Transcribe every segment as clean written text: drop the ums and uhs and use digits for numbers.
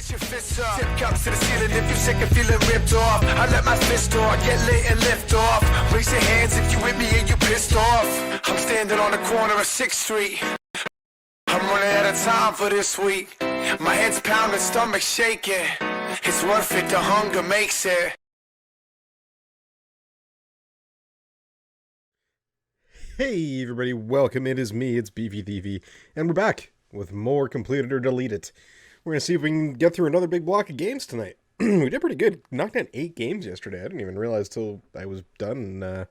Get your fists up. Tip cups to the ceiling if you're sick of feeling ripped off. I let my fist off, get lit and lift off. Raise your hands if you with me and you pissed off. I'm standing on the corner of 6th Street. I'm running out of time for this week. My head's pounding, stomach shaking. It's worth it, the hunger makes it. Hey everybody, welcome. It is me, it's Beefy Thiefy, and we're back with more Completed or Delete It. We're going to see if we can get through another big block of games tonight. We did pretty good. Knocked out 8 games yesterday. I didn't even realize till I was done and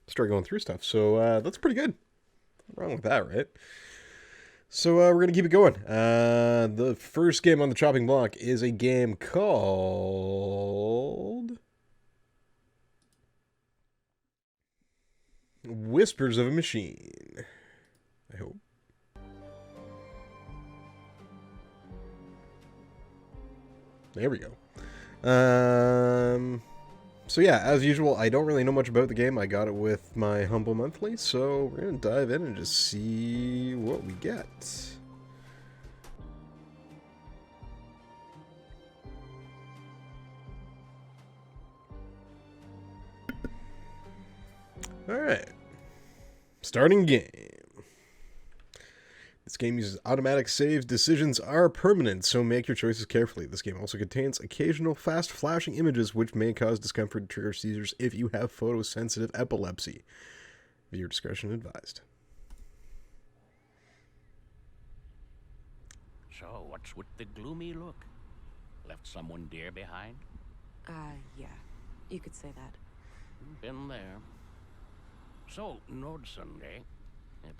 started going through stuff. So that's pretty good. Nothing wrong with that, right? So we're going to keep it going. The first game on the chopping block is a game called Whispers of a Machine. I hope. There we go. So yeah, as usual, I don't really know much about the game. I got it with my Humble Monthly, so we're going to dive in and just see what we get. Alright. Starting game. This game uses automatic saves. Decisions are permanent, so make your choices carefully. This game also contains occasional fast flashing images which may cause discomfort and trigger seizures if you have photosensitive epilepsy. Viewer discretion advised. So, what's with the gloomy look? Left someone dear behind? Yeah. You could say that. Been there. So, Nord Sunday, you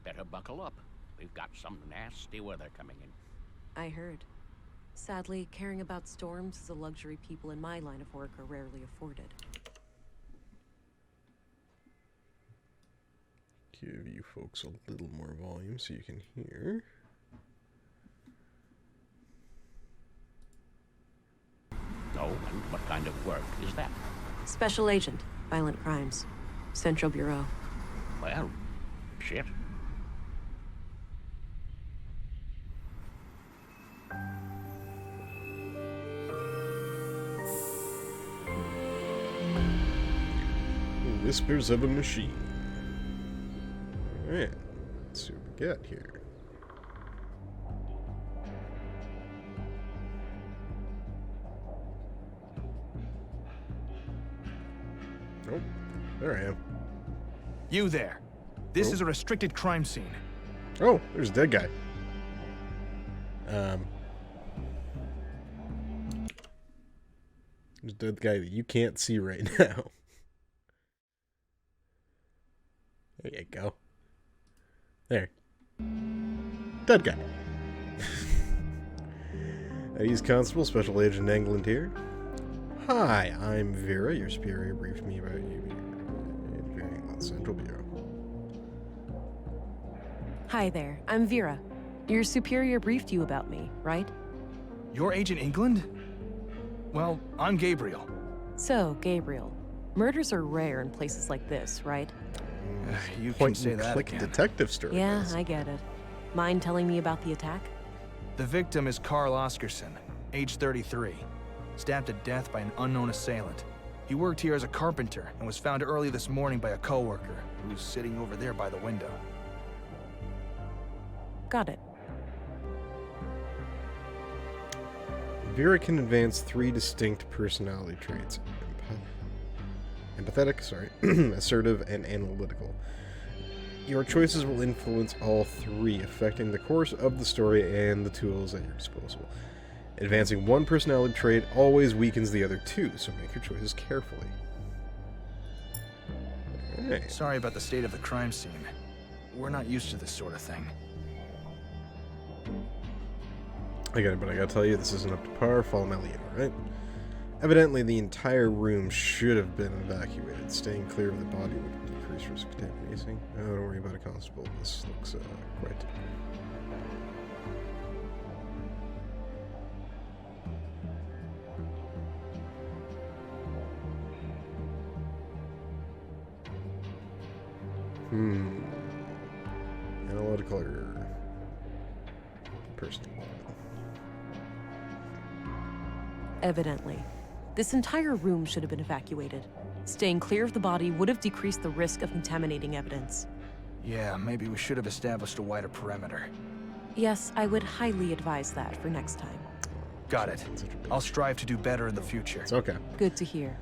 better buckle up. We've got some nasty weather coming in. I heard. Sadly, caring about storms is a luxury people in my line of work are rarely afforded. Give you folks a little more volume so you can hear. Oh, and what kind of work is that? Special Agent, Violent Crimes. Central Bureau. Well, shit. Whispers of a Machine. Alright, let's see what we get here. Oh, there I am. You there. This is a restricted crime scene. Oh, there's a dead guy. There's a dead guy that you can't see right now. There you go. There. Dead guy. He's Constable, Special Agent England here. Hi, I'm Vera. Your superior briefed me about you being on Central Bureau. Hi there, I'm Vera. Your superior briefed you about me, right? You're Agent England? Well, I'm Gabriel. So, Gabriel, murders are rare in places like this, right? You can Point say and that click again. detective story. Yeah, I get it. Mind telling me about the attack? The victim is Carl Oscarson, age 33. Stabbed to death by an unknown assailant. He worked here as a carpenter and was found early this morning by a coworker who's sitting over there by the window. Got it. Vera can advance 3 distinct personality traits. Empathetic, assertive, and analytical. Your choices will influence all 3, affecting the course of the story and the tools at your disposal. Advancing one personality trait always weakens the other 2, so make your choices carefully. Alright. Sorry about the state of the crime scene. We're not used to this sort of thing. I get it, but I gotta tell you, this isn't up to par. Follow my lead, alright? Evidently, the entire room should have been evacuated. Staying clear of the body would decrease risk of contamination. Oh, don't worry about it, Constable. This looks quite... Analytical or personal. Evidently. This entire room should have been evacuated. Staying clear of the body would have decreased the risk of contaminating evidence. Yeah, maybe we should have established a wider perimeter. Yes, I would highly advise that for next time. Got it. I'll strive to do better in the future. It's okay. Good to hear.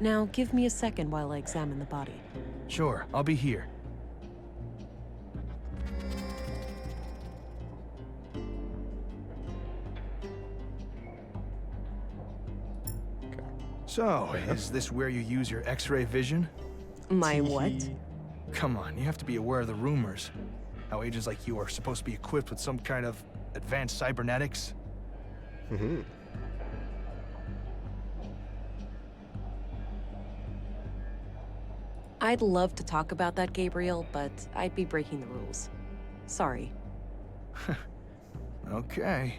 Now, give me a second while I examine the body. Sure, I'll be here. So, is this where you use your X-ray vision? My what? Come on, you have to be aware of the rumors. How agents like you are supposed to be equipped with some kind of advanced cybernetics. Mm-hmm. I'd love to talk about that, Gabriel, but I'd be breaking the rules. Sorry. Okay.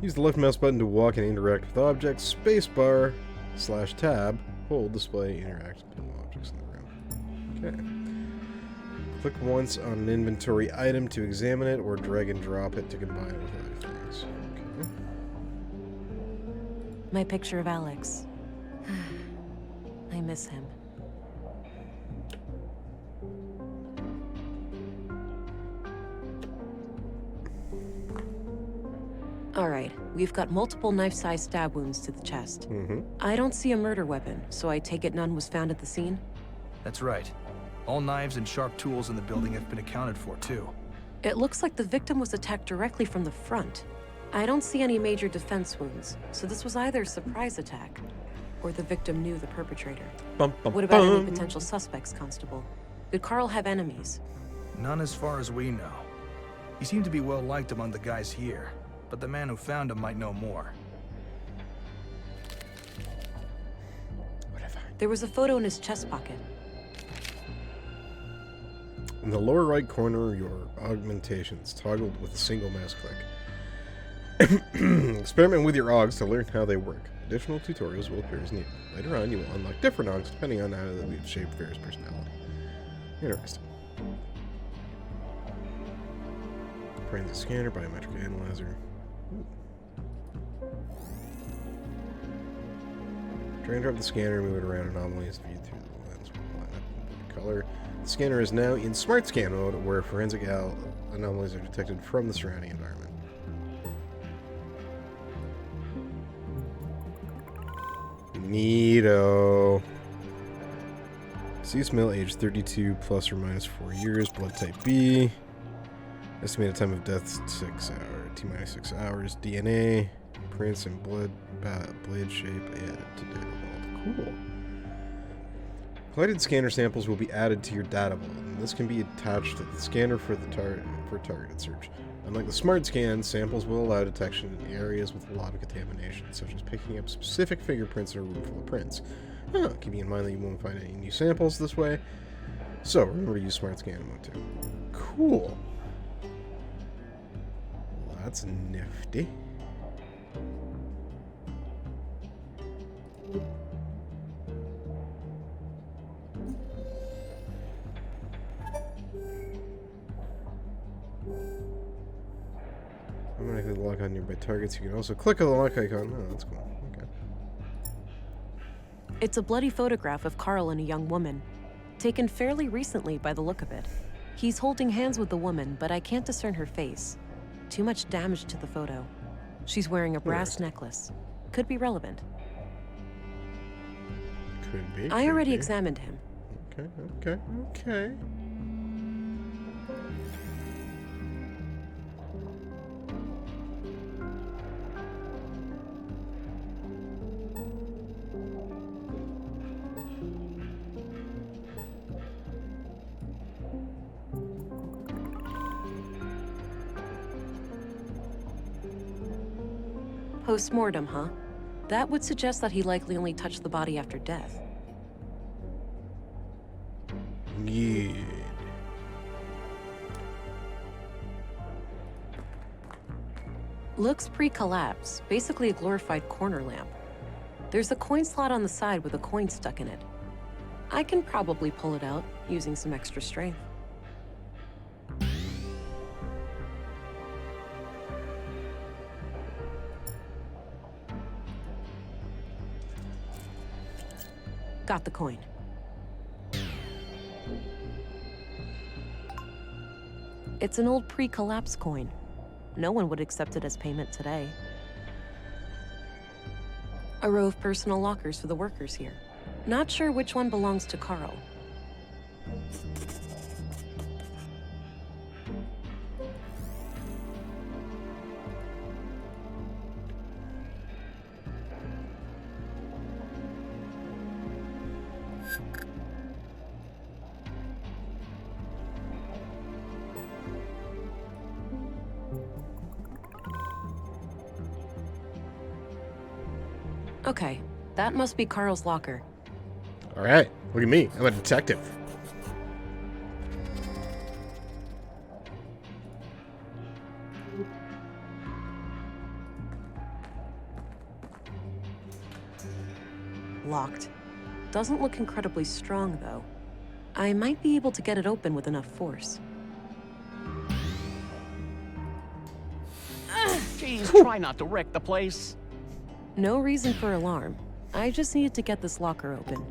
Use the left mouse button to walk and interact with objects. Spacebar / tab. Hold, display, interact with objects in the room. Okay. Click once on an inventory item to examine it, or drag and drop it to combine it with other things. Okay. My picture of Alex. I miss him. Alright, we've got multiple knife-sized stab wounds to the chest. I don't see a murder weapon, so I take it none was found at the scene? That's right. All knives and sharp tools in the building have been accounted for, too. It looks like the victim was attacked directly from the front. I don't see any major defense wounds, so this was either a surprise attack, or the victim knew the perpetrator. Bum, bum, What about any bum. potential suspects, Constable? Did Carl have enemies? None as far as we know. He seemed to be well liked among the guys here, but the man who found him might know more. Whatever. There was a photo in his chest pocket. In the lower right corner, your augmentations toggled with a single mouse click. Experiment with your augs to learn how they work. Additional tutorials will appear as needed. Later on, you will unlock different augs depending on how they shape various personality. Interesting. Print the scanner, biometric analyzer. Ooh. Drag and drop the scanner, move it around anomalies, view through the lens, line up in color. The scanner is now in smart scan mode, where forensic anomalies are detected from the surrounding environment. Neato. Deceased male, age 32, plus or minus 4 years, blood type B. Estimated time of death 6 hours, T-minus 6 hours. DNA, prints, and blade shape added to data vault. Cool. Collected scanner samples will be added to your data vault, and this can be attached to the scanner for targeted search. Unlike the smart scan, samples will allow detection in areas with a lot of contamination, such as picking up specific fingerprints in a room full of prints. Keeping in mind that you won't find any new samples this way. So, remember to use smart scan mode too. Cool. Well, that's nifty. Automatically lock on nearby targets. You can also click on the lock icon. Oh, that's cool. Okay. It's a bloody photograph of Carl and a young woman, taken fairly recently by the look of it. He's holding hands with the woman, but I can't discern her face. Too much damage to the photo. She's wearing a brass necklace. Could be relevant. Could be. I already could be. examined him. Okay. Post-mortem, huh? That would suggest that he likely only touched the body after death. Good. Looks pre-collapse, basically a glorified corner lamp. There's a coin slot on the side with a coin stuck in it. I can probably pull it out using some extra strength. Got the coin. It's an old pre-collapse coin. No one would accept it as payment today. A row of personal lockers for the workers here. Not sure which one belongs to Carl. Okay, that must be Carl's locker. All right, look at me. I'm a detective. Locked. Doesn't look incredibly strong, though. I might be able to get it open with enough force. Jeez, try not to wreck the place. No reason for alarm. I just needed to get this locker open.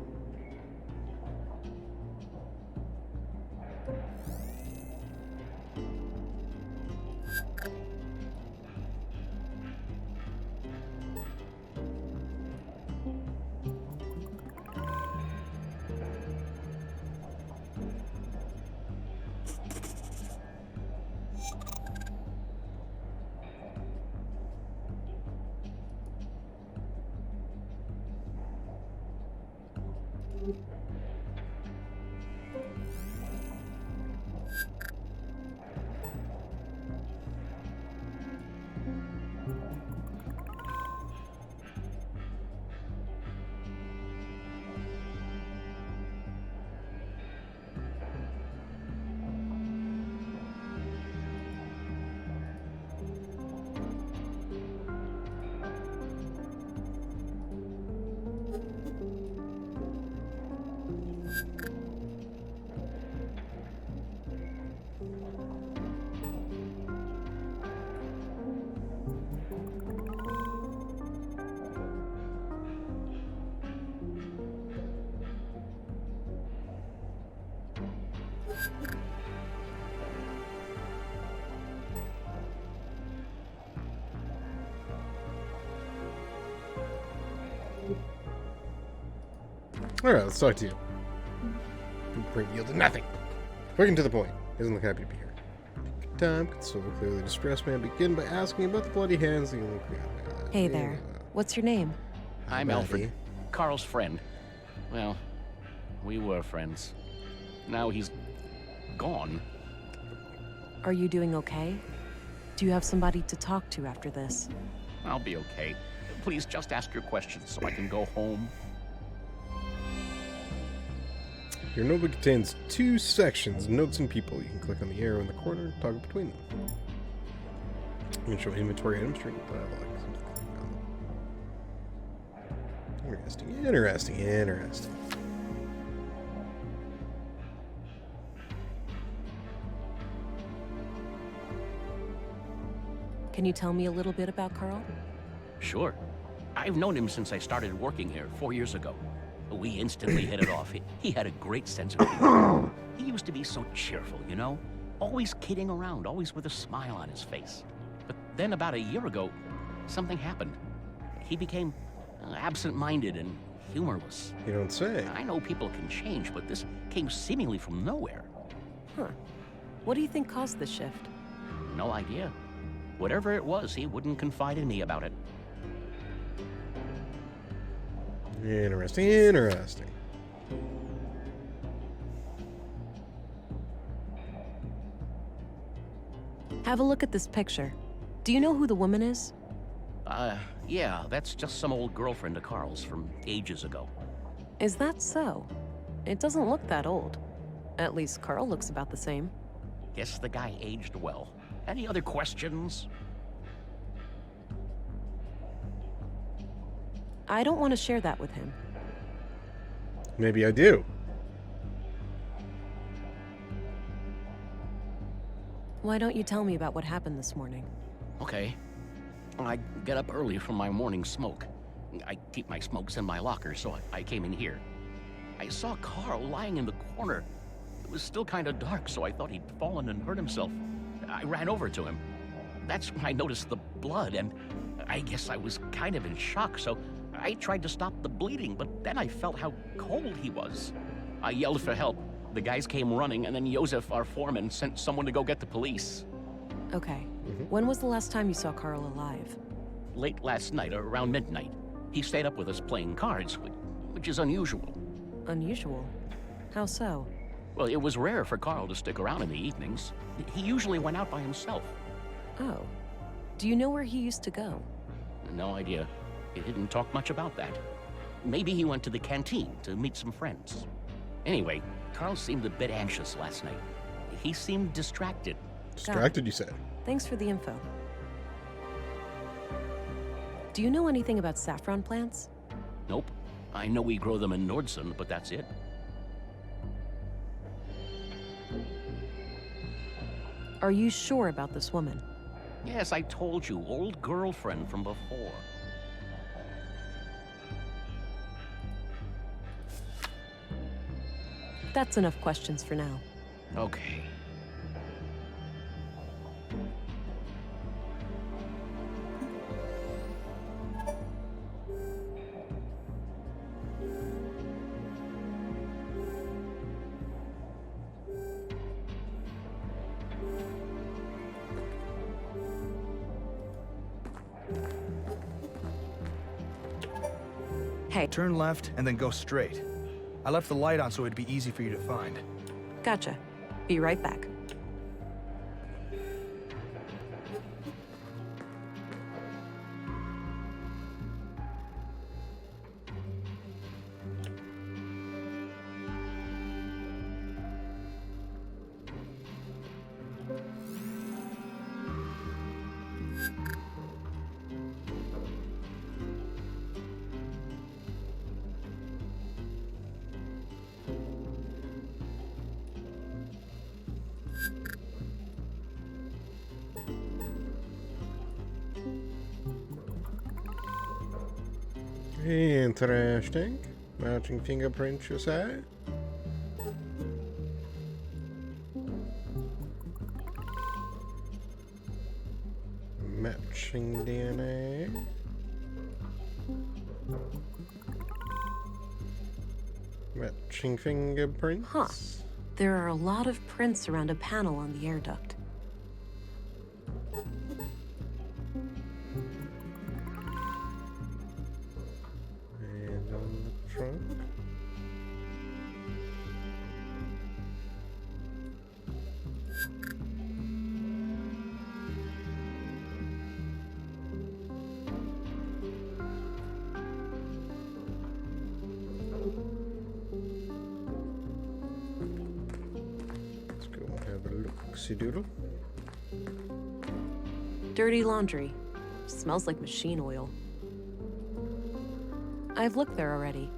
All right, let's talk to you. Bring yielded nothing. Quick and to the point. Doesn't look happy to be here. Time could so clearly distressed man begin by asking about the bloody hands. Hey there. What's your name? I'm Alfred, Carl's friend. Well, we were friends. Now he's gone. Are you doing okay? Do you have somebody to talk to after this? I'll be okay. Please just ask your questions so I can go home. Your notebook contains 2 sections, notes and people. You can click on the arrow in the corner and toggle between them. You can show inventory items during dialogue. Interesting. Can you tell me a little bit about Carl? Sure. I've known him since I started working here 4 years ago. We instantly hit it off. He had a great sense of humor. He used to be so cheerful, you know? Always kidding around, always with a smile on his face. But then about a year ago, something happened. He became absent-minded and humorless. You don't say. I know people can change, but this came seemingly from nowhere. Huh. What do you think caused this shift? No idea. Whatever it was, he wouldn't confide in me about it. Interesting. Have a look at this picture. Do you know who the woman is? Yeah, that's just some old girlfriend of Carl's from ages ago. Is that so? It doesn't look that old. At least Carl looks about the same. Guess the guy aged well. Any other questions? I don't want to share that with him. Maybe I do. Why don't you tell me about what happened this morning? Okay. I get up early from my morning smoke. I keep my smokes in my locker, so I came in here. I saw Carl lying in the corner. It was still kind of dark, so I thought he'd fallen and hurt himself. I ran over to him. That's when I noticed the blood, and I guess I was kind of in shock, so I tried to stop the bleeding, but then I felt how cold he was. I yelled for help. The guys came running, and then Josef, our foreman, sent someone to go get the police. Okay. When was the last time you saw Carl alive? Late last night, around midnight. He stayed up with us playing cards, which is unusual. Unusual? How so? Well, it was rare for Carl to stick around in the evenings. He usually went out by himself. Oh. Do you know where he used to go? No idea. He didn't talk much about that. Maybe he went to the canteen to meet some friends. Anyway, Carl seemed a bit anxious last night. He seemed distracted. Distracted, you said? Thanks for the info. Do you know anything about saffron plants? Nope. I know we grow them in Nordson, but that's it. Are you sure about this woman? Yes, I told you. Old girlfriend from before. That's enough questions for now. Okay. Hey, Turn left and then go straight. I left the light on so it'd be easy for you to find. gotcha. Be right back. Interesting. Matching fingerprints, you say? Matching DNA. Matching fingerprints. Huh. There are a lot of prints around a panel on the air duct. And on the trunk. Let's go have a look-see-doodle. Dirty laundry. Smells like machine oil. I've looked there already.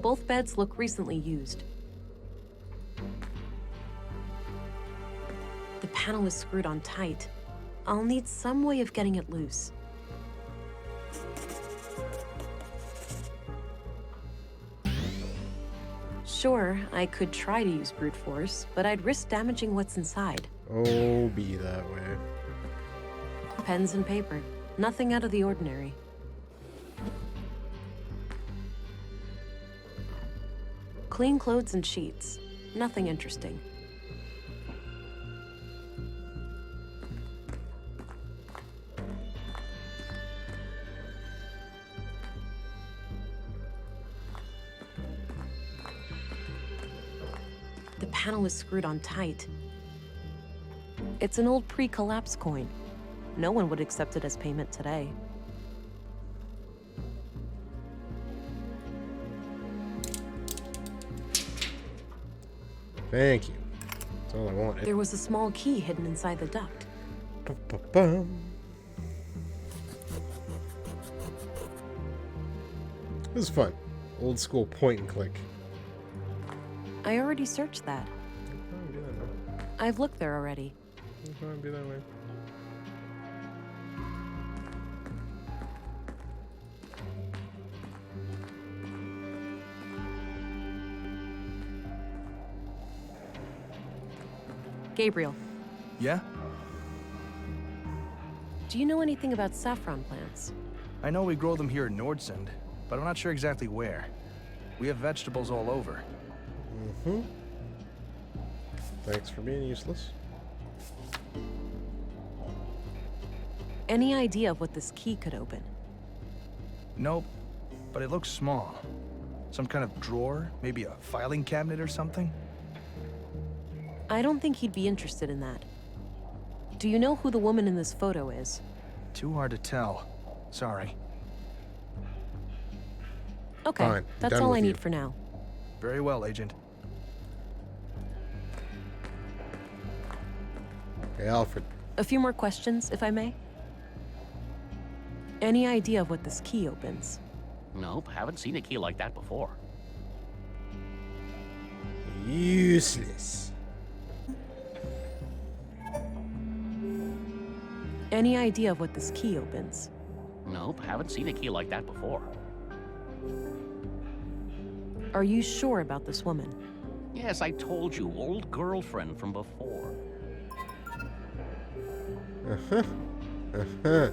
Both beds look recently used. The panel is screwed on tight. I'll need some way of getting it loose. Sure, I could try to use brute force, but I'd risk damaging what's inside. Oh, be that way. Pens and paper. Nothing out of the ordinary. Clean clothes and sheets. Nothing interesting. The panel is screwed on tight. It's an old pre-collapse coin. No one would accept it as payment today. Thank you. That's all I wanted. There was a small key hidden inside the duct. Ba-ba-bum. This is fun. Old school point and click. I already searched that. It'll probably be that way. I've looked there already. It'll probably be that way. Gabriel, Yeah? do you know anything about saffron plants? I know we grow them here in Nordsund, but I'm not sure exactly where. We have vegetables all over. Mm-hmm. Thanks for being useless. Any idea of what this key could open? Nope, but it looks small. Some kind of drawer, maybe a filing cabinet or something? I don't think he'd be interested in that. Do you know who the woman in this photo is? Too hard to tell. Sorry. Okay, Fine, that's done all with I need you. for now. Very well, Agent. Hey, Alfred. A few more questions, if I may. Any idea of what this key opens? Nope, haven't seen a key like that before. Useless. Any idea of what this key opens? Nope, haven't seen a key like that before. Are you sure about this woman? Yes, I told you, old girlfriend from before. Uh-huh. Uh-huh.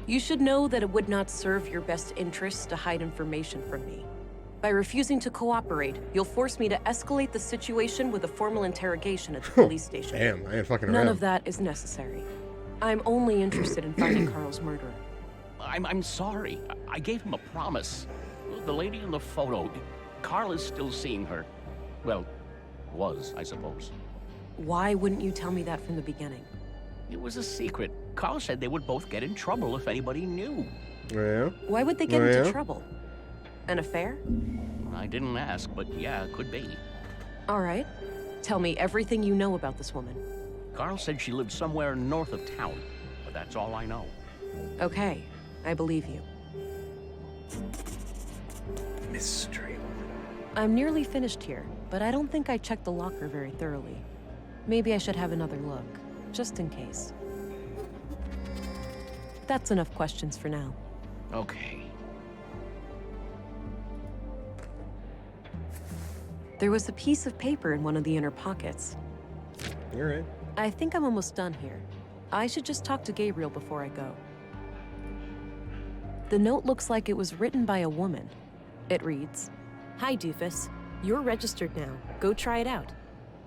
You should know that it would not serve your best interests to hide information from me. By refusing to cooperate, you'll force me to escalate the situation with a formal interrogation at the police station. Damn, I ain't fucking None around. of that is necessary. I'm only interested in finding Carl's murderer. I'm sorry. I gave him a promise. The lady in the photo, Carl is still seeing her. Well, was, I suppose. Why wouldn't you tell me that from the beginning? It was a secret. Carl said they would both get in trouble if anybody knew. Yeah? Why would they get Oh, into yeah? trouble? An affair? I didn't ask, but yeah, could be. All right. Tell me everything you know about this woman. Carl said she lived somewhere north of town, but that's all I know. Okay, I believe you. Mystery. I'm nearly finished here, but I don't think I checked the locker very thoroughly. Maybe I should have another look, just in case. That's enough questions for now. Okay. There was a piece of paper in one of the inner pockets. You're right. I think I'm almost done here. I should just talk to Gabriel before I go. The note looks like it was written by a woman. It reads, "Hi, Doofus. You're registered now. Go try it out.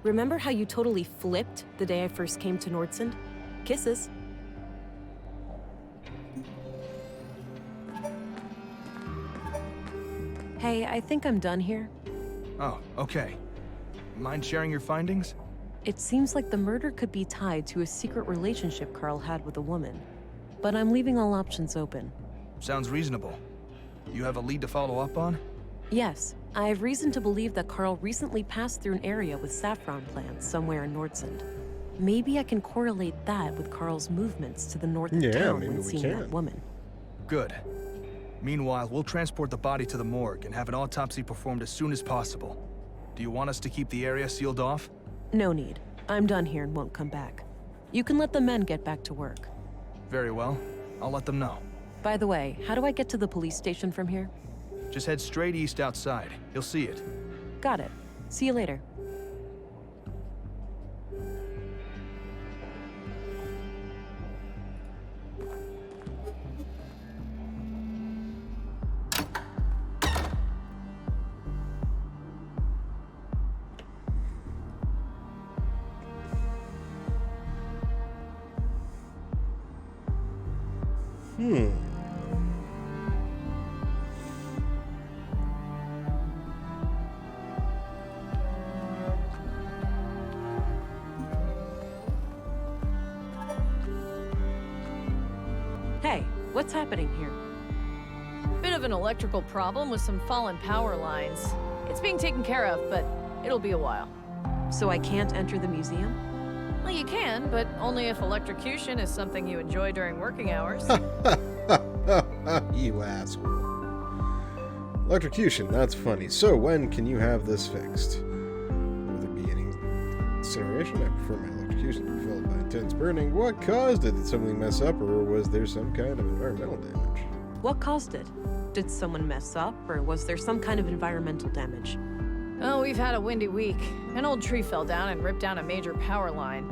Remember how you totally flipped the day I first came to Nordsund? Kisses." Hey, I think I'm done here. Oh, okay. Mind sharing your findings? It seems like the murder could be tied to a secret relationship Carl had with a woman. But I'm leaving all options open. Sounds reasonable. You have a lead to follow up on? Yes, I have reason to believe that Carl recently passed through an area with saffron plants somewhere in Nordsund. Maybe I can correlate that with Carl's movements to the north of Yeah, town maybe when we seeing can. that woman. Good. Meanwhile, we'll transport the body to the morgue and have an autopsy performed as soon as possible. Do you want us to keep the area sealed off? No need. I'm done here and won't come back. You can let the men get back to work. Very well. I'll let them know. By the way, how do I get to the police station from here? Just head straight east outside. You'll see it. Got it. See you later. Hey, what's happening here? Bit of an electrical problem with some fallen power lines. It's being taken care of, but it'll be a while. So I can't enter the museum? Well, you can, but only if electrocution is something you enjoy during working hours. You asshole. Electrocution, that's funny. So, when can you have this fixed? Will there be any incineration? I prefer my execution followed by intense burning. What caused it? Did something mess up, or was there some kind of environmental damage? What caused it? Did someone mess up, or was there some kind of environmental damage? Oh, we've had a windy week. An old tree fell down and ripped down a major power line.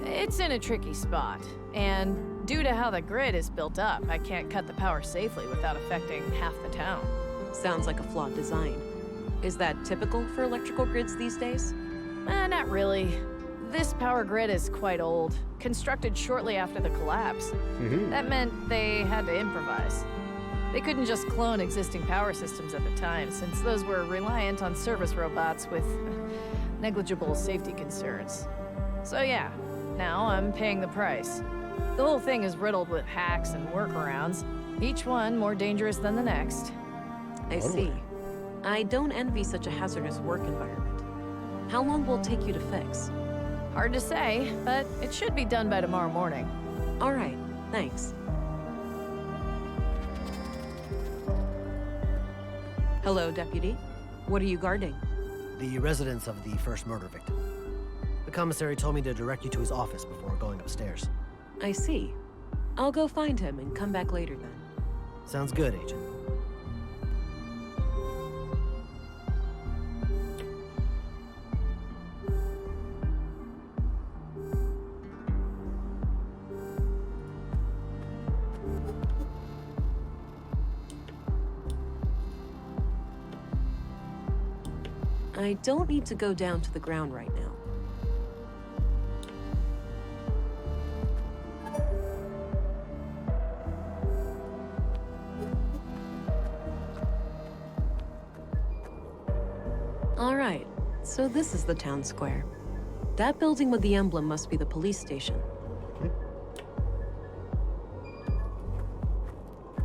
It's in a tricky spot, and due to how the grid is built up, I can't cut the power safely without affecting half the town. Sounds like a flawed design. Is that typical for electrical grids these days? Not really. This power grid is quite old, constructed shortly after the collapse. That meant they had to improvise. They couldn't just clone existing power systems at the time, since those were reliant on service robots with negligible safety concerns. So yeah, now I'm paying the price. The whole thing is riddled with hacks and workarounds, each one more dangerous than the next. I see. I don't envy such a hazardous work environment. How long will it take you to fix? Hard to say, but it should be done by tomorrow morning. All right, thanks. Hello, Deputy. What are you guarding? The residence of the first murder victim. The commissary told me to direct you to his office before going upstairs. I see. I'll go find him and come back later then. Sounds good, Agent. I don't need to go down to the ground right now. All right, so this is the town square. That building with the emblem must be the police station.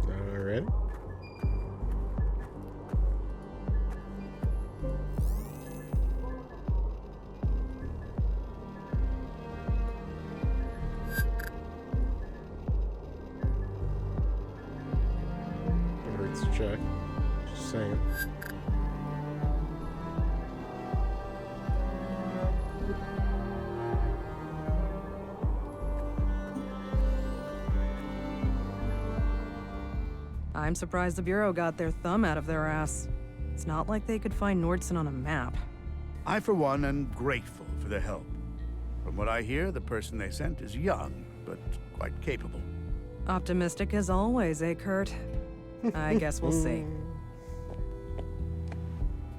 All right. Hurts to check. Just saying. I'm surprised the Bureau got their thumb out of their ass. It's not like they could find Nordson on a map. I, for one, am grateful for their help. From what I hear, the person they sent is young, but quite capable. Optimistic as always, eh, Kurt? I guess we'll see.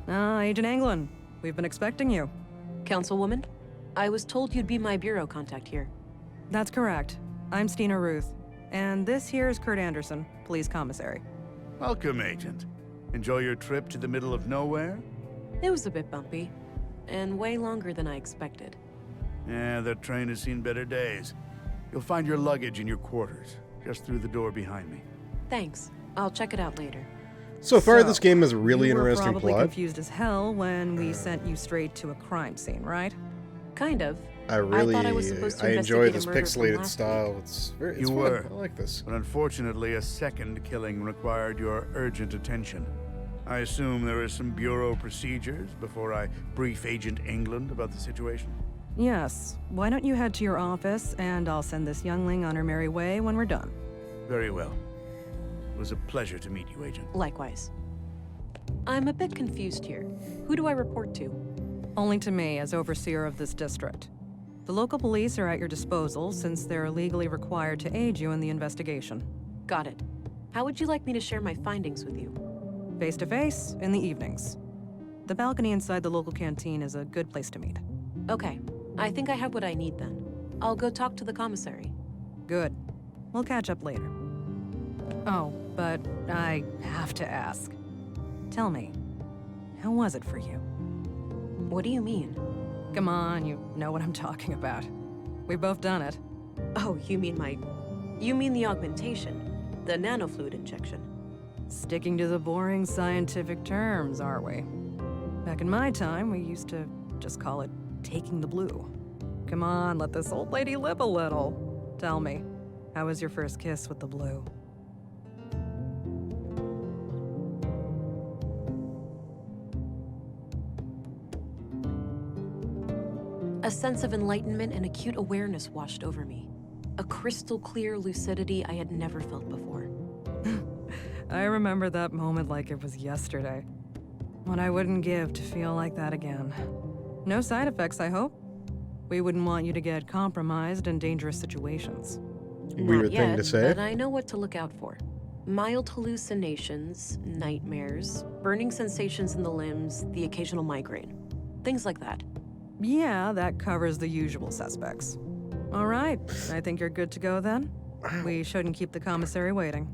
Agent Anglin, we've been expecting you. Councilwoman, I was told you'd be my bureau contact here. That's correct. I'm Stina Ruth, and this here is Kurt Anderson, police commissary. Welcome, Agent. Enjoy your trip to the middle of nowhere? It was a bit bumpy, and way longer than I expected. Yeah, that train has seen better days. You'll find your luggage in your quarters, just through the door behind me. Thanks. I'll check it out later. So far, this game has a really you were interesting probably plot. confused as hell when we sent you straight to a crime scene, right? Kind of. I really, thought I was supposed to enjoy investigate this a murder from pixelated last style. It's very, it's You fun. were. I like this. But unfortunately, a second killing required your urgent attention. I assume there are some Bureau procedures before I brief Agent England about the situation? Yes. Why don't you head to your office, and I'll send this youngling on her merry way when we're done. Very well. It was a pleasure to meet you, Agent. Likewise. I'm a bit confused here. Who do I report to? Only to me as overseer of this district. The local police are at your disposal since they're legally required to aid you in the investigation. Got it. How would you like me to share my findings with you? Face to face, in the evenings. The balcony inside the local canteen is a good place to meet. Okay. I think I have what I need then. I'll go talk to the commissary. Good. We'll catch up later. Oh, but I have to ask. Tell me, how was it for you? What do you mean? Come on, you know what I'm talking about. We've both done it. Oh, you mean the augmentation? The nanofluid injection? Sticking to the boring scientific terms, aren't we? Back in my time, we used to just call it taking the blue. Come on, let this old lady live a little. Tell me, how was your first kiss with the blue? A sense of enlightenment and acute awareness washed over me. A crystal clear lucidity I had never felt before. I remember that moment like it was yesterday. What I wouldn't give to feel like that again. No side effects, I hope? We wouldn't want you to get compromised in dangerous situations. Weird Not thing yet, to say. but I know what to look out for. Mild hallucinations, nightmares, burning sensations in the limbs, the occasional migraine. Things like that. Yeah, that covers the usual suspects. All right, I think you're good to go then. We shouldn't keep the commissary waiting.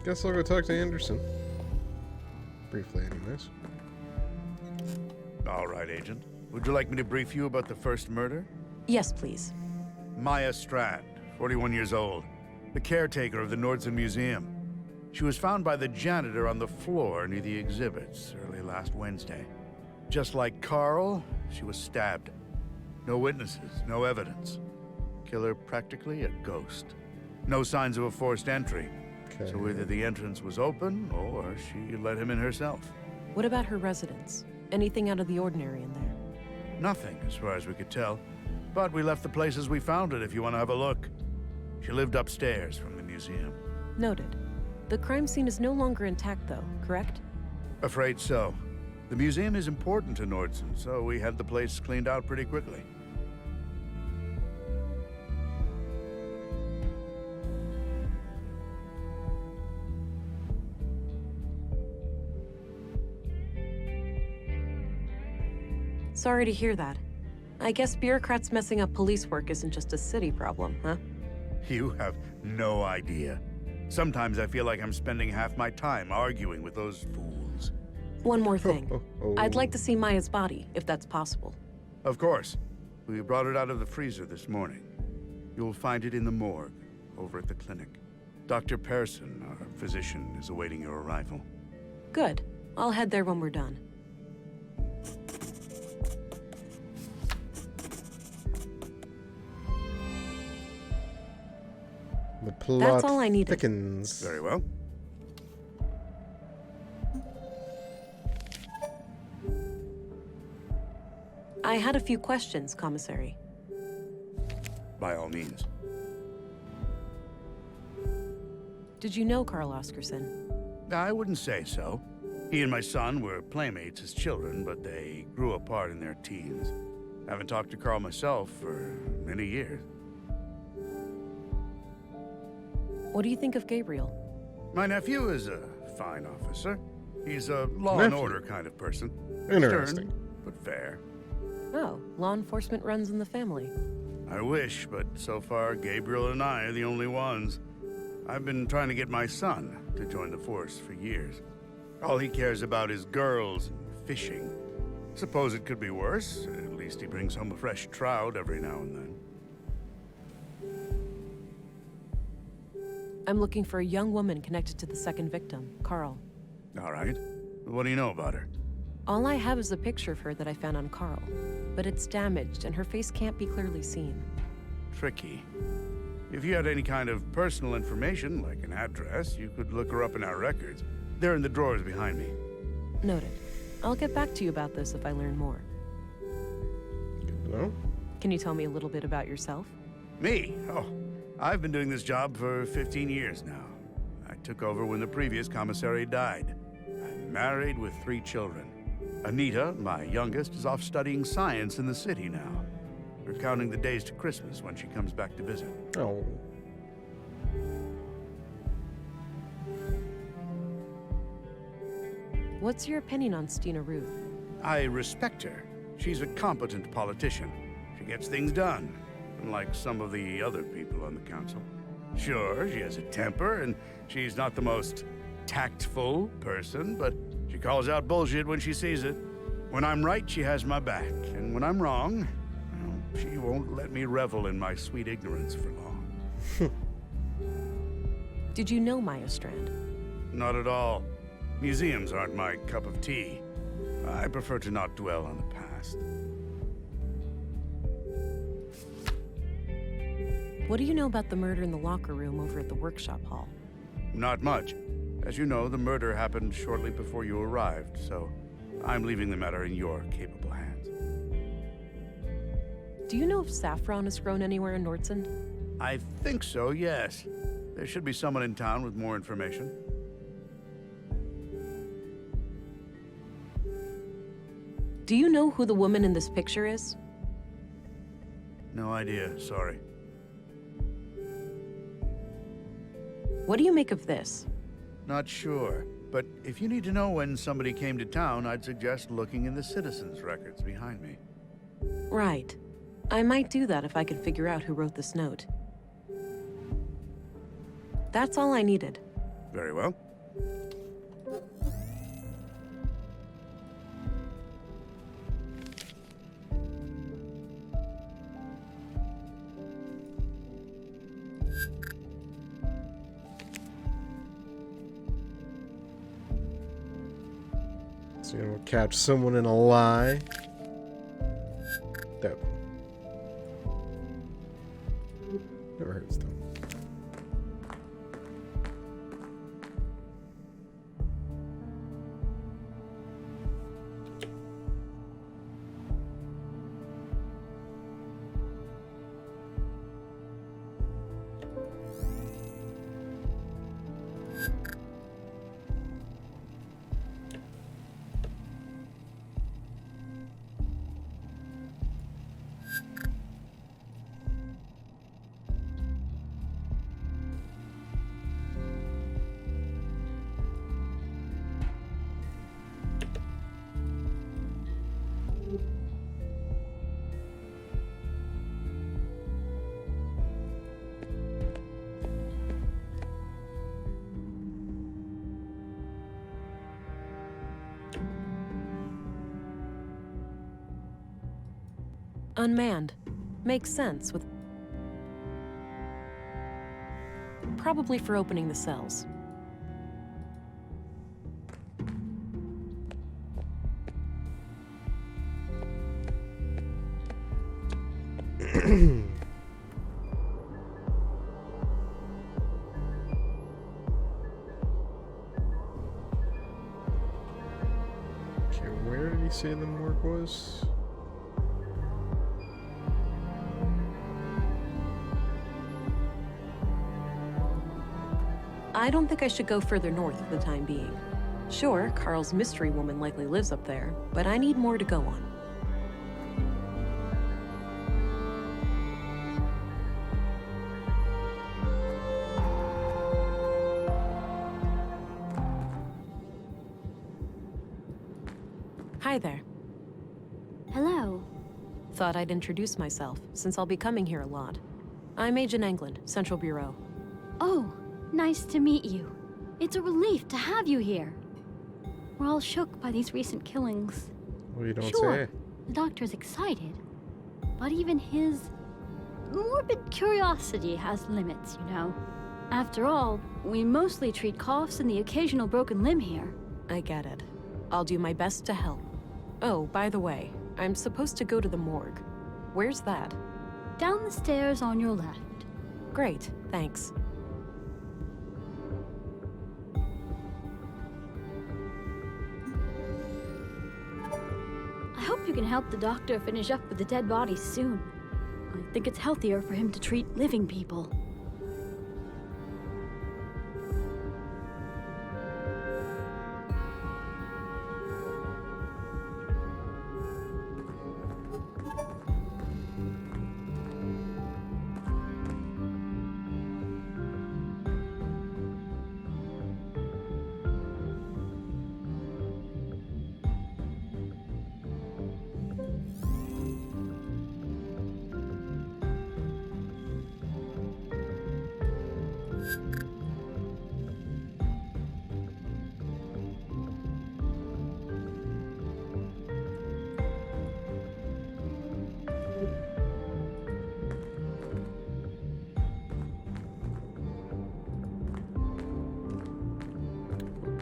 Guess I'll go talk to Anderson. Briefly, anyways. All right, Agent. Would you like me to brief you about the first murder? Yes, please. Maya Strand, 41 years old, the caretaker of the Nordson Museum. She was found by the janitor on the floor near the exhibits early last Wednesday. Just like Carl, she was stabbed. No witnesses, no evidence. Killer practically a ghost. No signs of a forced entry. Okay. So either the entrance was open, or she let him in herself. What about her residence? Anything out of the ordinary in there? Nothing, as far as we could tell. But we left the place as we found it, if you want to have a look. She lived upstairs from the museum. Noted. The crime scene is no longer intact, though, correct? Afraid so. The museum is important to Nordson, so we had the place cleaned out pretty quickly. Sorry to hear that. I guess bureaucrats messing up police work isn't just a city problem, huh? You have no idea. Sometimes I feel like I'm spending half my time arguing with those fools. One more thing. Oh. I'd like to see Maya's body, if that's possible. Of course. We brought it out of the freezer this morning. You'll find it in the morgue, over at the clinic. Dr. Pearson, our physician, is awaiting your arrival. Good. I'll head there when we're done. The plot That's all I needed. thickens. Very well. I had a few questions, Commissary. By all means. Did you know Carl Oscarson? I wouldn't say so. He and my son were playmates as children, but they grew apart in their teens. Haven't talked to Carl myself for many years. What do you think of Gabriel? My nephew is a fine officer. He's a law and order kind of person. Interesting. Stern, but fair. Oh, law enforcement runs in the family. I wish, but so far, Gabriel and I are the only ones. I've been trying to get my son to join the force for years. All he cares about is girls and fishing. Suppose it could be worse. At least he brings home a fresh trout every now and then. I'm looking for a young woman connected to the second victim, Carl. All right. What do you know about her? All I have is a picture of her that I found on Carl, but it's damaged and her face can't be clearly seen. Tricky. If you had any kind of personal information, like an address, you could look her up in our records. They're in the drawers behind me. Noted. I'll get back to you about this if I learn more. Good to know. Can you tell me a little bit about yourself? Me? Oh, I've been doing this job for 15 years now. I took over when the previous commissary died. I'm married with 3 children. Anita, my youngest, is off studying science in the city now. We're counting the days to Christmas when she comes back to visit. Oh. What's your opinion on Stina Ruth? I respect her. She's a competent politician. She gets things done, unlike some of the other people on the council. Sure, she has a temper, and she's not the most tactful person, but she calls out bullshit when she sees it. When I'm right, she has my back, and when I'm wrong, well, she won't let me revel in my sweet ignorance for long. Did you know Maya Strand? Not at all. Museums aren't my cup of tea. I prefer to not dwell on the past. What do you know about the murder in the locker room over at the workshop hall? Not much. As you know, the murder happened shortly before you arrived, so I'm leaving the matter in your capable hands. Do you know if saffron is grown anywhere in Nordson? I think so, yes. There should be someone in town with more information. Do you know who the woman in this picture is? No idea, sorry. What do you make of this? Not sure, but if you need to know when somebody came to town, I'd suggest looking in the citizens' records behind me. Right. I might do that if I can figure out who wrote this note. That's all I needed. Very well. So we'll catch someone in a lie. That never hurts though. Unmanned. Makes sense with... Probably for opening the cells. Okay, where did he say the morgue was? I don't think I should go further north for the time being. Sure, Carl's mystery woman likely lives up there, but I need more to go on. Hi there. Hello. Thought I'd introduce myself, since I'll be coming here a lot. I'm Agent England, Central Bureau. Oh, nice to meet you. It's a relief to have you here. We're all shook by these recent killings. Well, you don't Sure, say. the doctor's excited, but even his morbid curiosity has limits, you know. After all, we mostly treat coughs and the occasional broken limb here. I get it. I'll do my best to help. Oh, by the way, I'm supposed to go to the morgue. Where's that? Down the stairs on your left. Great, thanks. I hope you can help the doctor finish up with the dead bodies soon. I think it's healthier for him to treat living people.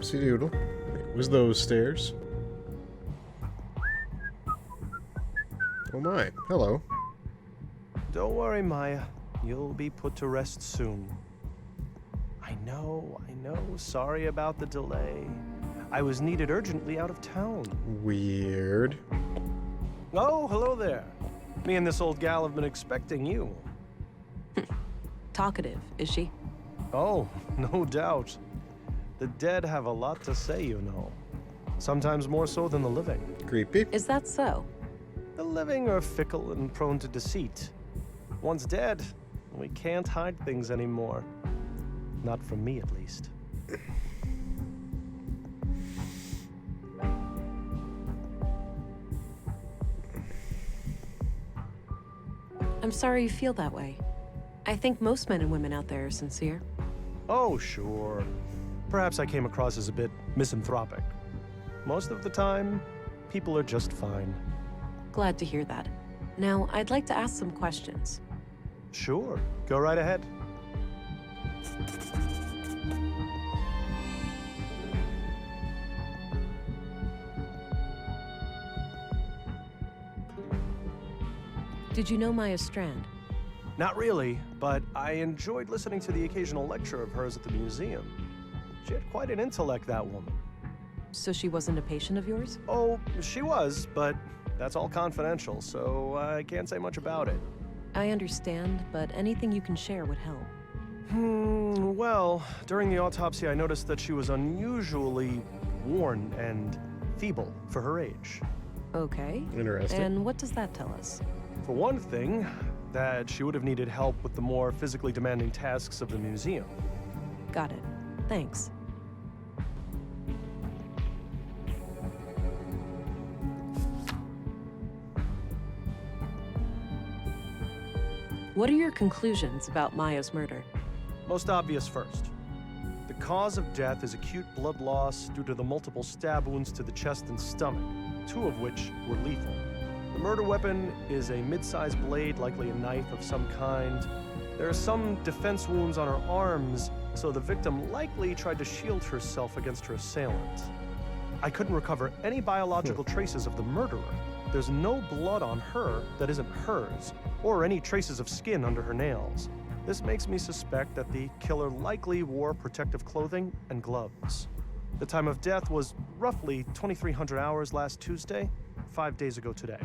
Oopsie doodle. It was those stairs. Oh my. Hello. Don't worry, Maya. You'll be put to rest soon. I know. Sorry about the delay. I was needed urgently out of town. Weird. Oh, hello there. Me and this old gal have been expecting you. Talkative, is she? Oh, no doubt. The dead have a lot to say, you know. Sometimes more so than the living. Creepy. Is that so? The living are fickle and prone to deceit. Once dead, we can't hide things anymore. Not from me, at least. I'm sorry you feel that way. I think most men and women out there are sincere. Oh, sure. Perhaps I came across as a bit misanthropic. Most of the time, people are just fine. Glad to hear that. Now, I'd like to ask some questions. Sure, go right ahead. Did you know Maya Strand? Not really, but I enjoyed listening to the occasional lecture of hers at the museum. She had quite an intellect, that woman. So she wasn't a patient of yours? Oh, she was, but that's all confidential, so I can't say much about it. I understand, but anything you can share would help. Well, during the autopsy, I noticed that she was unusually worn and feeble for her age. Okay. Interesting. And what does that tell us? For one thing, that she would have needed help with the more physically demanding tasks of the museum. Got it. Thanks. What are your conclusions about Maya's murder? Most obvious first. The cause of death is acute blood loss due to the multiple stab wounds to the chest and stomach, 2 of which were lethal. The murder weapon is a mid-sized blade, likely a knife of some kind. There are some defense wounds on her arms, so the victim likely tried to shield herself against her assailant. I couldn't recover any biological traces of the murderer. There's no blood on her that isn't hers, or any traces of skin under her nails. This makes me suspect that the killer likely wore protective clothing and gloves. The time of death was roughly 2300 hours last Tuesday, 5 days ago today.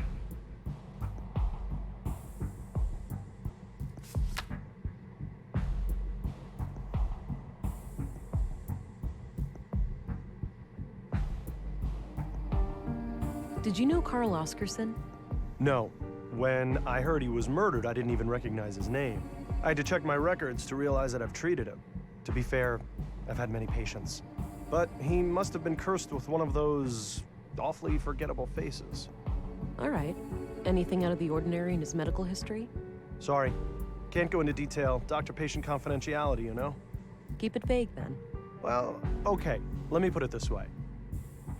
Did you know Carl Oscarson? No. When I heard he was murdered, I didn't even recognize his name. I had to check my records to realize that I've treated him. To be fair, I've had many patients. But he must have been cursed with one of those awfully forgettable faces. All right. Anything out of the ordinary in his medical history? Sorry. Can't go into detail. Doctor-patient confidentiality, you know? Keep it vague, then. Well, okay. Let me put it this way.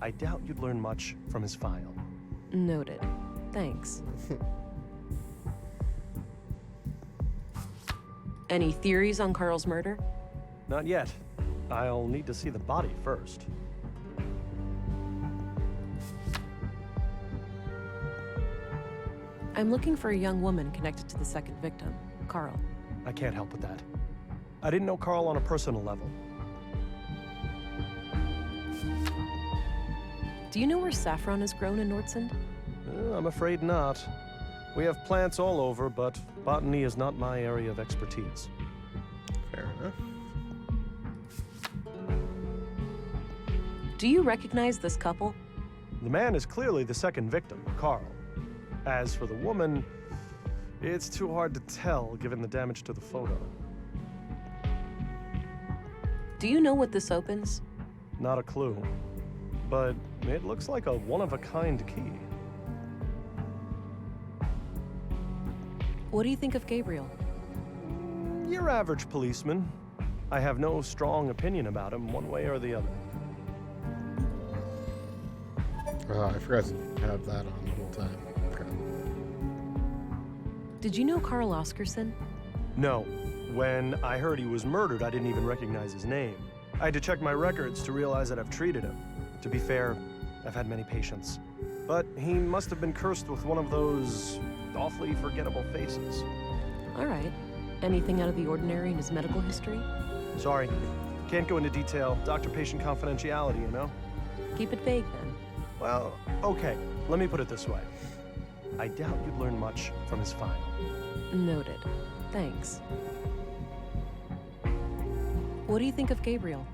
I doubt you'd learn much from his file. Noted. Thanks. Any theories on Carl's murder? Not yet. I'll need to see the body first. I'm looking for a young woman connected to the second victim, Carl. I can't help with that. I didn't know Carl on a personal level. Do you know where saffron is grown in Nordsund? I'm afraid not. We have plants all over, but botany is not my area of expertise. Fair enough. Do you recognize this couple? The man is clearly the second victim, Carl. As for the woman, it's too hard to tell given the damage to the photo. Do you know what this opens? Not a clue. But it looks like a one-of-a-kind key. What do you think of Gabriel? Your average policeman. I have no strong opinion about him one way or the other. I forgot to have that on the whole time. Crap. Did you know Carl Oscarson? No. When I heard he was murdered, I didn't even recognize his name. I had to check my records to realize that I've treated him. To be fair, I've had many patients. but he must have been cursed with one of those awfully forgettable faces. All right. Anything out of the ordinary in his medical history? Sorry, can't go into detail. Doctor-patient confidentiality, you know? Keep it vague, then. Well, okay, let me put it this way. I doubt you'd learn much from his file. Noted. Thanks. What do you think of Gabriel?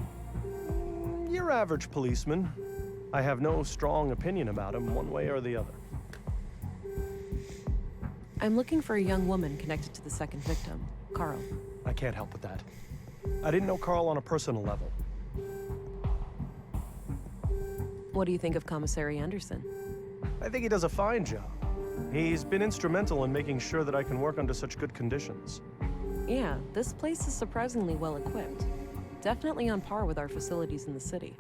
Your average policeman. I have no strong opinion about him one way or the other. I'm looking for a young woman connected to the second victim, Carl. I can't help with that. I didn't know Carl on a personal level. What do you think of Commissary Anderson? I think he does a fine job. He's been instrumental in making sure that I can work under such good conditions. Yeah, this place is surprisingly well equipped. Definitely on par with our facilities in the city.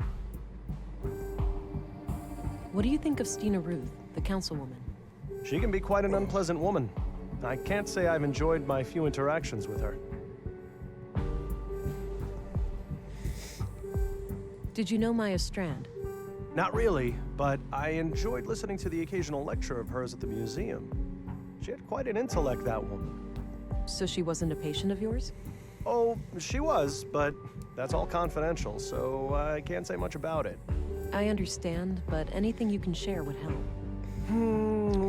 What do you think of Stina Ruth, the councilwoman? She can be quite an unpleasant woman. I can't say I've enjoyed my few interactions with her. Did you know Maya Strand? Not really, but I enjoyed listening to the occasional lecture of hers at the museum. She had quite an intellect, that woman. So she wasn't a patient of yours? Oh, she was, but that's all confidential, so I can't say much about it. I understand, but anything you can share would help.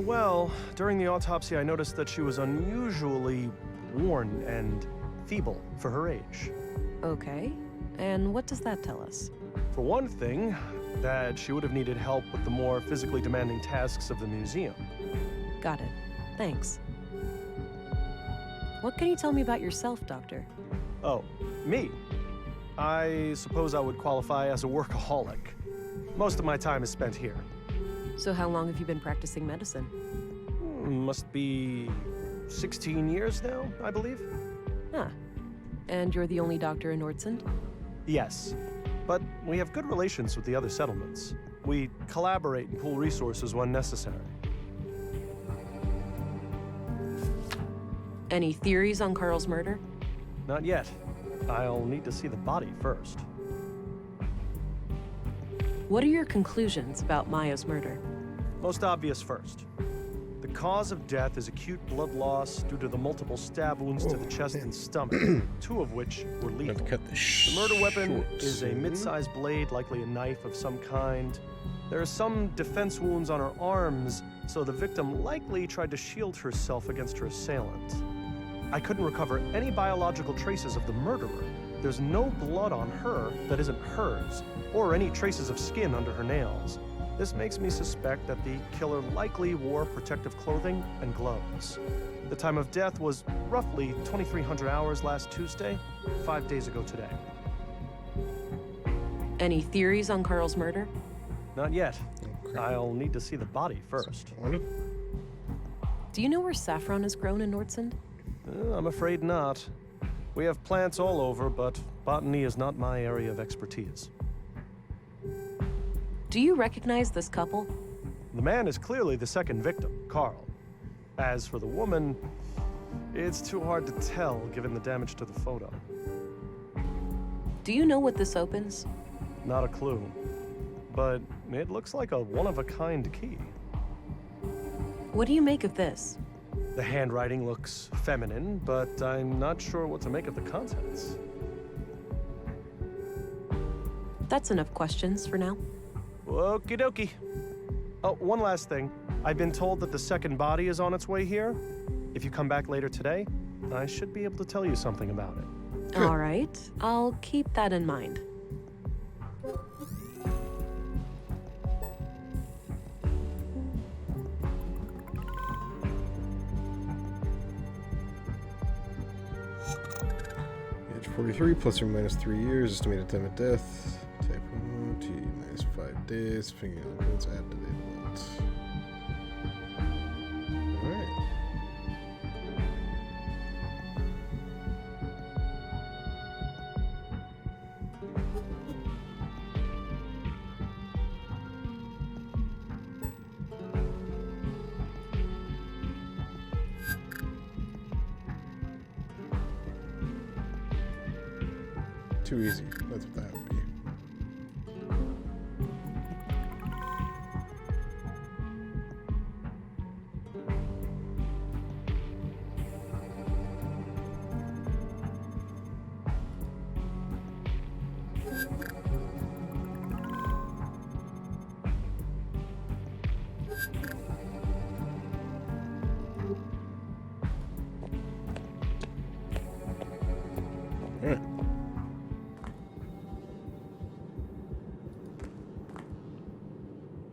Well, during the autopsy I noticed that she was unusually worn and feeble for her age. Okay, and what does that tell us? For one thing, that she would have needed help with the more physically demanding tasks of the museum. Got it. Thanks. What can you tell me about yourself, Doctor? Oh, me? I suppose I would qualify as a workaholic. Most of my time is spent here. So how long have you been practicing medicine? Must be 16 years now, I believe. Huh. And you're the only doctor in Nordsund? Yes, but we have good relations with the other settlements. We collaborate and pool resources when necessary. Any theories on Carl's murder? Not yet. I'll need to see the body first. What are your conclusions about Maya's murder? Most obvious first. The cause of death is acute blood loss due to the multiple stab wounds to the chest and stomach, 2 of which were lethal. Cut The murder weapon is a mid-sized blade, likely a knife of some kind. There are some defense wounds on her arms, so the victim likely tried to shield herself against her assailant. I couldn't recover any biological traces of the murderer. There's no blood on her that isn't hers, or any traces of skin under her nails. This makes me suspect that the killer likely wore protective clothing and gloves. The time of death was roughly 2,300 hours last Tuesday, 5 days ago today. Any theories on Carl's murder? Not yet. Okay. I'll need to see the body first. Do you know where saffron is grown in Nordsund? I'm afraid not. We have plants all over, but botany is not my area of expertise. Do you recognize this couple? The man is clearly the second victim, Carl. As for the woman, it's too hard to tell given the damage to the photo. Do you know what this opens? Not a clue. But it looks like a one-of-a-kind key. What do you make of this? The handwriting looks feminine, but I'm not sure what to make of the contents. That's enough questions for now. Okie dokie. Oh, one last thing. I've been told that the second body is on its way here. If you come back later today, I should be able to tell you something about it. All right, I'll keep that in mind. Age 43, plus or minus 3 years, estimated time of death. Type O, T minus 5 days, fingernail prints, add to the event. Alright. Too easy. That's what that would be. Alright.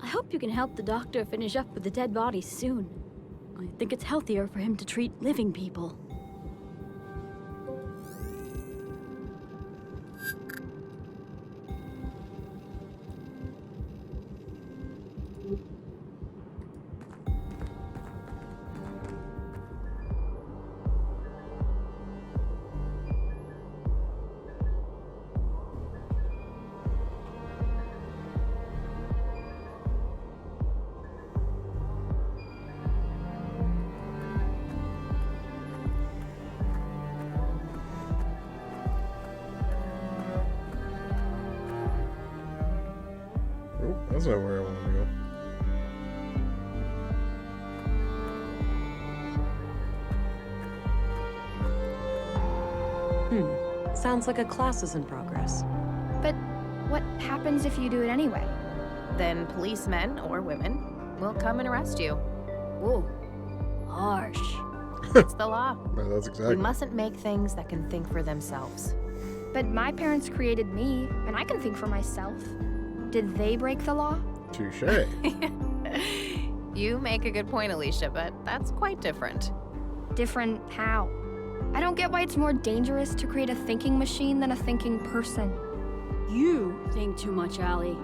I hope you can help the doctor finish up with the dead bodies soon. I think it's healthier for him to treat living people. Oh, that's not where I wanted to go. Sounds like a class is in progress. But what happens if you do it anyway? Then policemen or women will come and arrest you. Whoa. Harsh. It's the law. No, that's exactly. We mustn't make things that can think for themselves. But my parents created me, and I can think for myself. Did they break the law? Touche. You make a good point, Alicia, but that's quite different. Different how? I don't get why it's more dangerous to create a thinking machine than a thinking person. You think too much, Allie.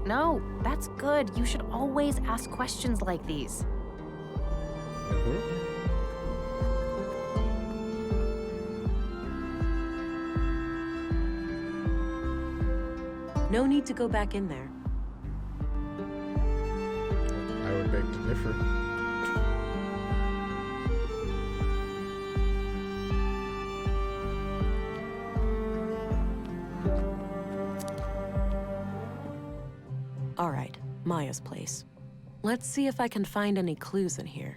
No, that's good. You should always ask questions like these. No need to go back in there. I would beg to differ. All right, Maya's place. Let's see if I can find any clues in here.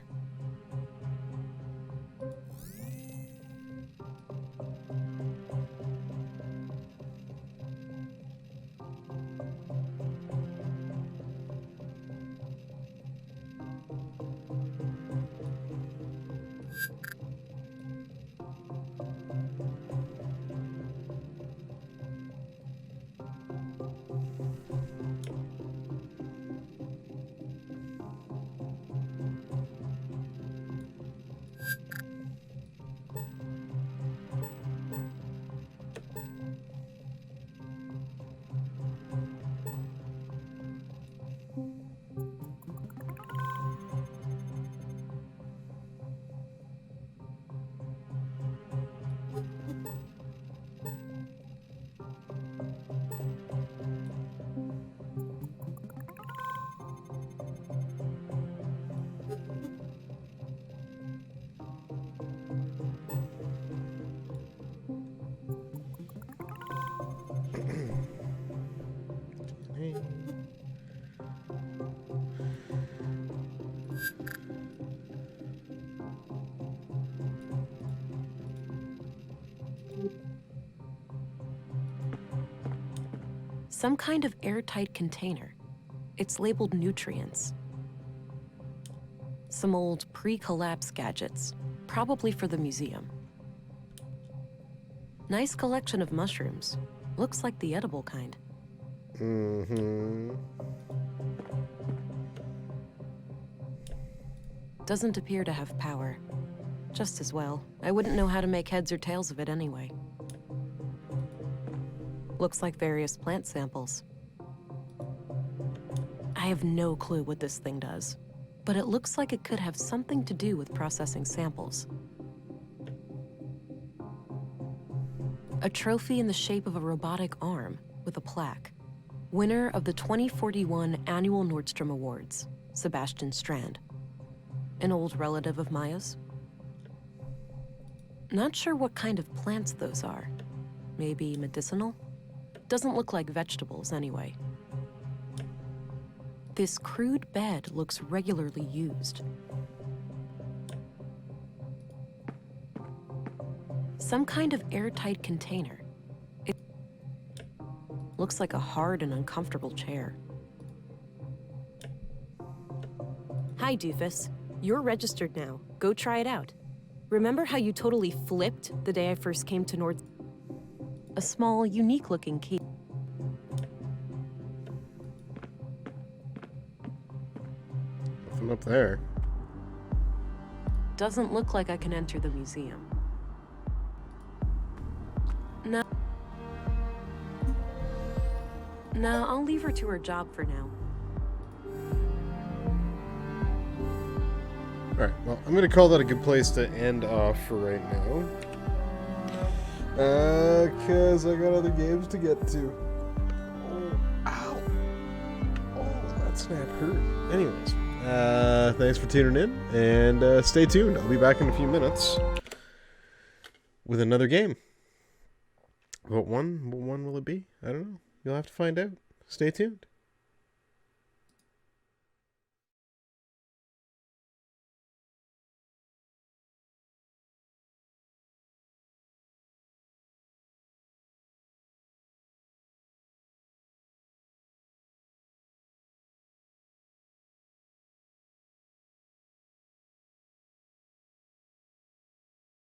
Some kind of airtight container. It's labeled nutrients. Some old pre-collapse gadgets, probably for the museum. Nice collection of mushrooms. Looks like the edible kind. Doesn't appear to have power. Just as well. I wouldn't know how to make heads or tails of it anyway. Looks like various plant samples. I have no clue what this thing does, but it looks like it could have something to do with processing samples. A trophy in the shape of a robotic arm with a plaque. Winner of the 2041 Annual Nordstrom Awards, Sebastian Strand. An old relative of Maya's. Not sure what kind of plants those are. Maybe medicinal? Doesn't look like vegetables anyway. This crude bed looks regularly used. Some kind of airtight container. It looks like a hard and uncomfortable chair. Hi, Doofus. You're registered now. Go try it out. Remember how you totally flipped the day I first came to Nord... A small, unique-looking key. Nothing up there. Doesn't look like I can enter the museum. No. No, I'll leave her to her job for now. Alright, well, I'm going to call that a good place to end off for right now. Because I got other games to get to. Oh, ow. Oh, that snap hurt. Anyways, thanks for tuning in, and stay tuned. I'll be back in a few minutes with another game. What one will it be? I don't know. You'll have to find out. Stay tuned.